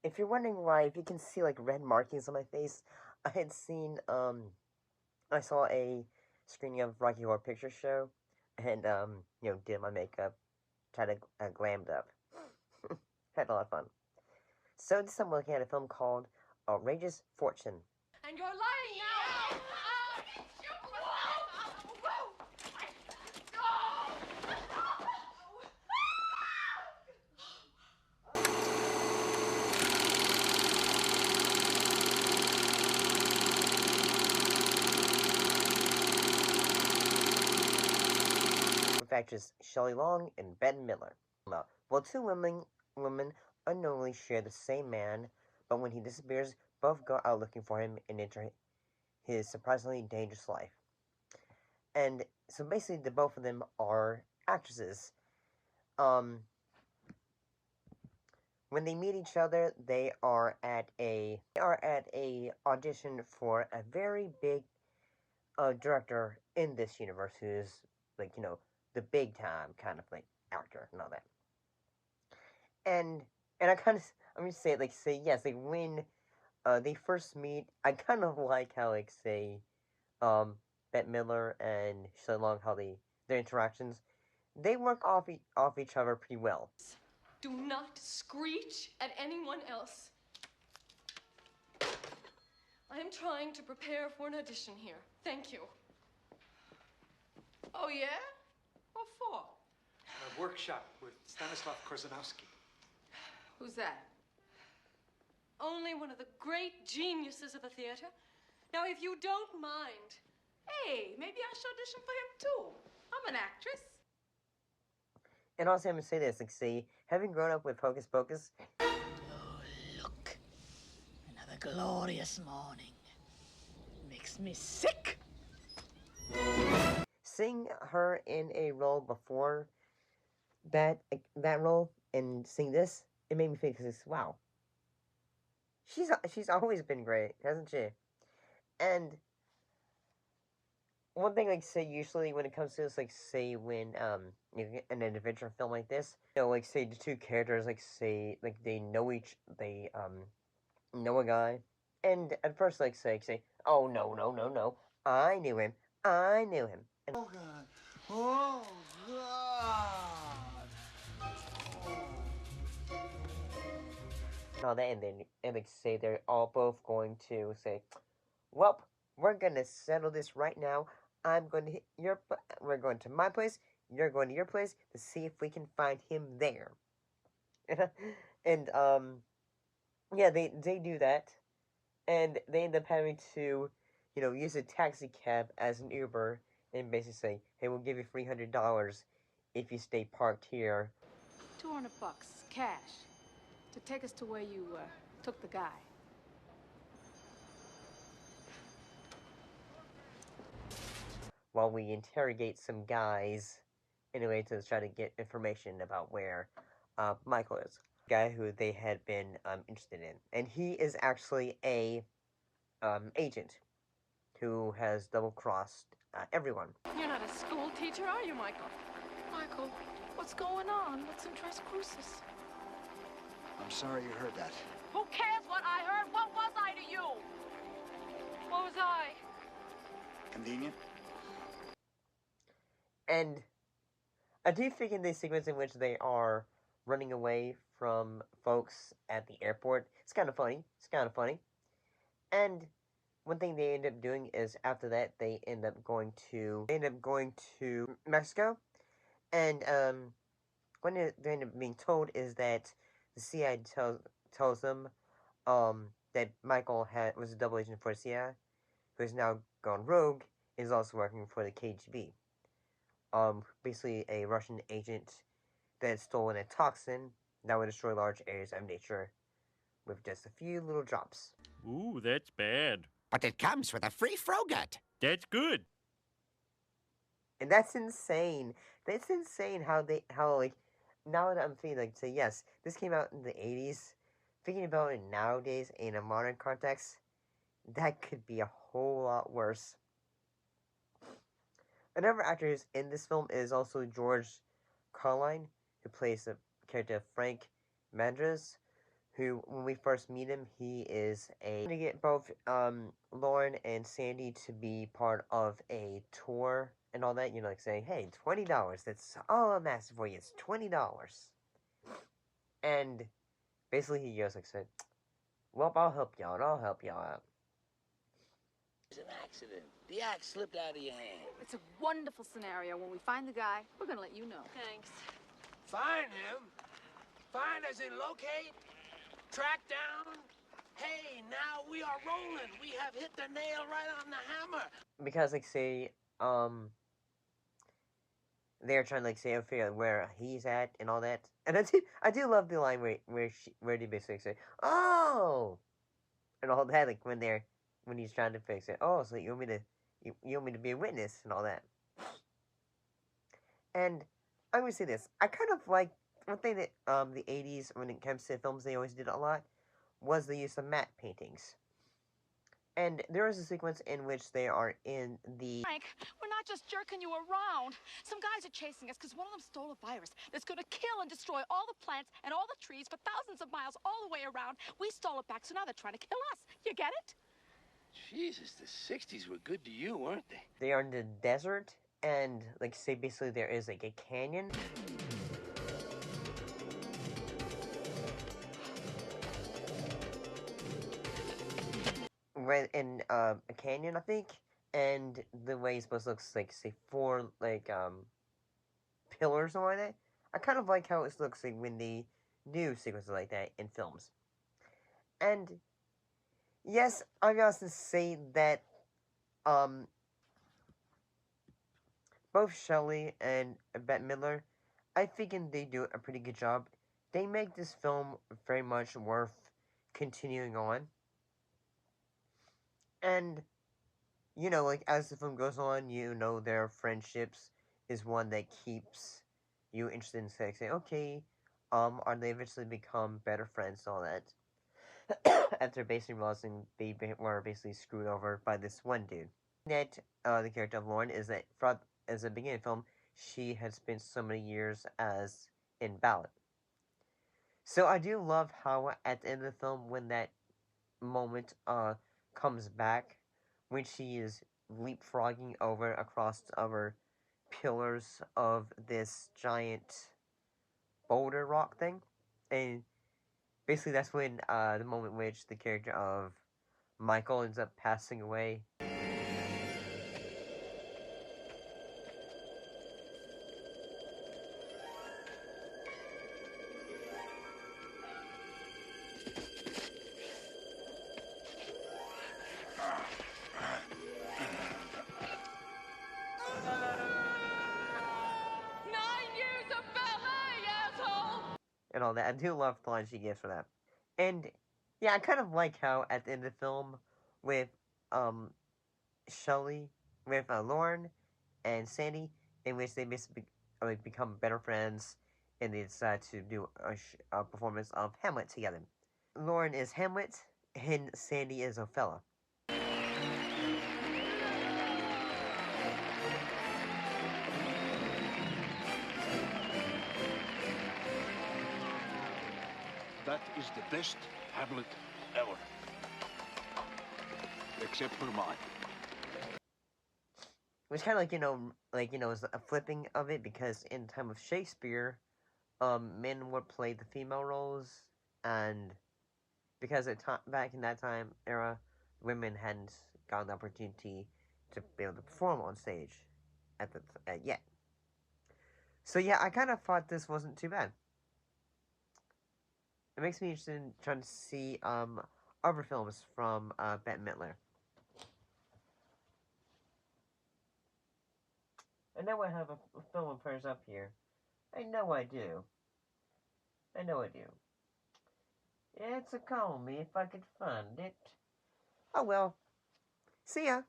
If you're wondering why, if you can see like red markings on my face, I had seen I saw a screening of Rocky Horror Picture Show, and did my makeup, tried to glammed up, had a lot of fun. So this time I'm looking at a film called Outrageous Fortune. And you're lying now. Actors Shelly and Bett Midler. Well, two women unknowingly share the same man, but when he disappears, both go out looking for him and enter his surprisingly dangerous life. And so basically, the both of them are actresses. When they meet each other, they are at a audition for a very big director in this universe who's like the big time kind of like actor and all that. And I kind of I'm gonna say yes, like when they first meet, I kind of like how Bette Midler and Shelley Long, how their interactions, they work off each other pretty well. Do not screech at anyone else. I am trying to prepare for an audition here. Thank you. Oh, yeah? What for? A workshop with Stanislav Korzanowski. Who's that? Only one of the great geniuses of the theater. Now, if you don't mind. Hey, maybe I should audition for him, too. I'm an actress. And also, I'm gonna say this, having grown up with Hocus Pocus. Oh, look. Another glorious morning. Makes me sick. Seeing her in a role before that role and seeing this, it made me think, wow. She's always been great, hasn't she? And one thing, usually when it comes to this, when you get an adventure film like this, the two characters, they know know a guy, and at first, oh, no, I knew him, and, oh, God, oh, God, and all that, and they're all both going to say, well, we're gonna settle this right now. We're going to my place, you're going to your place to see if we can find him there. And yeah, they do that, and they end up having to, use a taxi cab as an Uber, and basically say, hey, we'll give you $300 if you stay parked here. $200 cash to take us to where you took the guy. While we interrogate some guys, anyway, to try to get information about where Michael is. Guy who they had been interested in. And he is actually a agent who has double-crossed everyone. You're not a school teacher, are you, Michael? Michael, what's going on? What's in Tres Cruces? I'm sorry you heard that. Who cares what I heard? What was I to you? What was I? Convenient? And I do think in the sequence in which they are running away from folks at the airport, it's kind of funny. And one thing they end up doing is after that they end up going to Mexico, and what they end up being told is that the CIA tells them that Michael was a double agent for the CIA, who has now gone rogue, is also working for the KGB. Basically a Russian agent that had stolen a toxin that would destroy large areas of nature with just a few little drops. Ooh, that's bad. But it comes with a free Frogut. That's good. And that's insane. That's insane how now that I'm thinking, yes, this came out in the 80s. Thinking about it nowadays in a modern context, that could be a whole lot worse. Another actor who's in this film is also George Carline, who plays the character of Frank Mandras, who, when we first meet him, he is to get both Lauren and Sandy to be part of a tour and all that, like saying, hey, $20, that's all I'm asking for you, it's $20. And basically he goes like, said, well, I'll help you out. It's an accident. The axe slipped out of your hand. It's a wonderful scenario. When we find the guy, we're gonna let you know. Thanks. Find him? Find as in locate? Track down? Hey, now we are rolling. We have hit the nail right on the hammer. Because, say, they're trying to, say, figure out where he's at and all that. And I do love the line where they basically say, oh! And all that, when he's trying to fix it. Oh, so you want me to be a witness and all that. And I would say this. I kind of like, one thing that, the 80s, when it comes to films, they always did a lot, was the use of matte paintings. And there is a sequence in which they are in the... Frank, we're not just jerking you around. Some guys are chasing us because one of them stole a virus that's going to kill and destroy all the plants and all the trees for thousands of miles all the way around. We stole it back, so now they're trying to kill us. You get it? Jesus, the 60s were good to you, weren't they? They are in the desert, and, say, basically there is, a canyon. Right in, a canyon, I think, and the way it's supposed to look like, say, 4, pillars or like that. I kind of like how it looks like when they do sequences like that in films. And, yes, I got to say that, both Shelly and Bette Midler, I think they do a pretty good job. They make this film very much worth continuing on. And, as the film goes on, their friendships is one that keeps you interested in saying, okay, are they eventually become better friends and all that? After basically realizing they were basically screwed over by this one dude. That, the character of Lauren, is that as a beginning of the film, she had spent so many years as invalid. So I do love how at the end of the film, when that moment comes back, when she is leapfrogging across other pillars of this giant boulder rock thing, and basically that's when the moment in which the character of Michael ends up passing away. And all that. I do love the line she gives for that. And, yeah, I kind of like how at the end of the film, with, Shelly, with, Lauren and Sandy, in which they basically become better friends, and they decide to do a performance of Hamlet together. Lauren is Hamlet, and Sandy is Othello. That is the best Hamlet ever. Except for mine. Which kind of is a flipping of it, because in the time of Shakespeare, men would play the female roles, and because back in that time era, women hadn't gotten the opportunity to be able to perform on stage yet. So yeah, I kind of thought this wasn't too bad. It makes me interested in trying to see other films from Bette Midler. I know I have a film of hers up here. I know I do. It's a call me if I could find it. Oh well. See ya.